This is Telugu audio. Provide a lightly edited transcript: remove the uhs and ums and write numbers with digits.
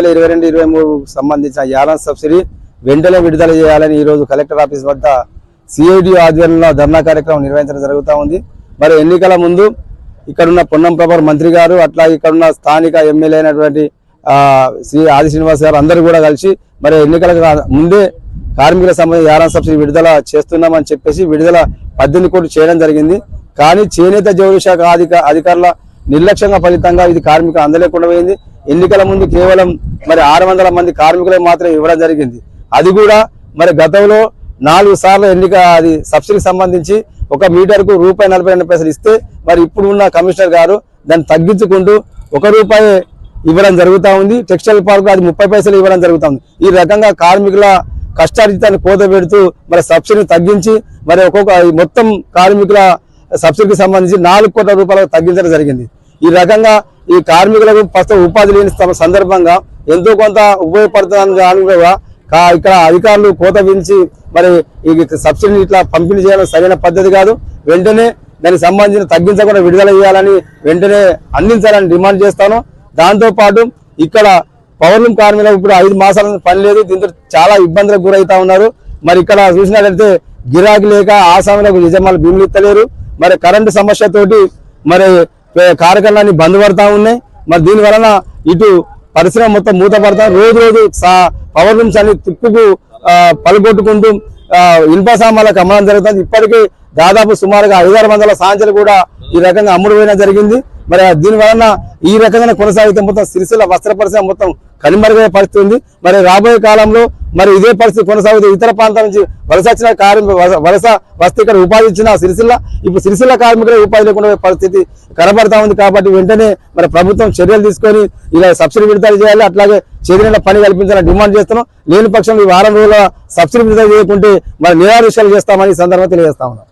2022-23 సంబంధించిన యాలన్ సబ్సిడీ వెంటనే విడుదల చేయాలని ఈ రోజు కలెక్టర్ ఆఫీస్ వద్ద సిఐడి ఆధ్వర్యంలో ధర్నా కార్యక్రమం నిర్వహించడం జరుగుతూ ఉంది. మరి ఎన్నికల ముందు ఇక్కడున్న పొన్నం ప్రభాకర్ మంత్రి గారు అట్లా ఇక్కడున్న స్థానిక ఎమ్మెల్యే అయినటువంటి శ్రీ ఆది శ్రీనివాస్ గారు అందరూ కూడా కలిసి మరి ఎన్నికలకు ముందే కార్మికుల సంబంధించి యాలన్ సబ్సిడీ విడుదల చేస్తున్నామని చెప్పేసి విడుదల 18 కోట్లు చేయడం జరిగింది. కానీ చేనేత జౌళి శాఖ అధికారుల నిర్లక్ష్యంగా ఫలితంగా ఇది కార్మికులు అందలేకుండా పోయింది. ఎన్నికల ముందు కేవలం మరి 600 మంది కార్మికులకు మాత్రమే ఇవ్వడం జరిగింది. అది కూడా మరి గతంలో 4 సార్లు అది సబ్సిడీకి సంబంధించి 1 మీటర్కు ₹1.42 ఇస్తే మరి ఇప్పుడు ఉన్న కమిషనర్ గారు దాన్ని తగ్గించుకుంటూ ₹1 ఇవ్వడం జరుగుతూ ఉంది. టెక్స్టైల్ పార్క్ అది 30 పైసలు ఇవ్వడం జరుగుతుంది. ఈ రకంగా కార్మికుల కష్టార్జితాన్ని కోత పెడుతూ మరి సబ్సిడీని తగ్గించి మరి మొత్తం కార్మికుల సబ్సిడీకి సంబంధించి ₹4 కోట్ల తగ్గించడం జరిగింది. ఈ రకంగా ఈ కార్మికులకు ప్రస్తుతం ఉపాధి లేని సందర్భంగా ఎంతో కొంత ఉపయోగపడుతుందని ఇక్కడ అధికారులు కోత విధించి మరి ఈ సబ్సిడీని ఇట్లా పంపిణీ చేయడం సరైన పద్ధతి కాదు. వెంటనే దానికి సంబంధించిన తగ్గించకుండా విడుదల చేయాలని వెంటనే అందించాలని డిమాండ్ చేస్తాను. దాంతో పాటు ఇక్కడ పవర్లూమ్ కార్మికులకు ఇప్పుడు 5 మాసాల పని లేదు. దీంతో చాలా ఇబ్బందులకు గురవుతా ఉన్నారు. మరి ఇక్కడ చూసినట్లయితే గిరాకీ లేక ఆసాములకు యజమానులు భూములు ఇస్తలేరు. మరి కరెంటు సమస్యతోటి మరి కార్యక్రమాన్ని బంద్ పడతా ఉన్నాయి. మరి దీని వలన ఇటు పరిశ్రమ మొత్తం మూతపడతా రోజు పవర్లూమ్స్ అన్ని తుప్పుకు పలుగొట్టుకుంటూ ఇనుప సామాన్లకు అమ్మడం జరుగుతుంది. ఇప్పటికీ దాదాపు సుమారుగా 500 సాంచలు కూడా ఈ రకంగా అమ్ముడు పోయినా జరిగింది. మరి దీని వలన ఈ రకంగా కొనసాగితే మొత్తం సిరిసిల్ల వస్త్ర పరిశ్రమ మొత్తం కనుమరుగయ్యే పరిస్థితి ఉంది. మరి రాబోయే కాలంలో మరి ఇదే పరిస్థితి కొనసాగితే ఇతర ప్రాంతాల నుంచి వలస వస్తే ఇక్కడ ఉపాధి ఇచ్చిన సిరిసిల్ల ఇప్పుడు సిరిసిల్ల కార్మికులే ఉపాధి లేకుండా పరిస్థితి కనబడతా ఉంది. కాబట్టి వెంటనే మరి ప్రభుత్వం చర్యలు తీసుకొని ఇలా సబ్సిడీ విడుదల చేయాలి, అట్లాగే చేతిలో పని కల్పించాలని డిమాండ్ చేస్తున్నాం. లేని పక్షంలో ఈ వారం రోజుల సబ్సిడీ విడుదల చేయకుంటే మరి నిరాదృశాలు చేస్తామని ఈ సందర్భంగా తెలియజేస్తా ఉన్నాం.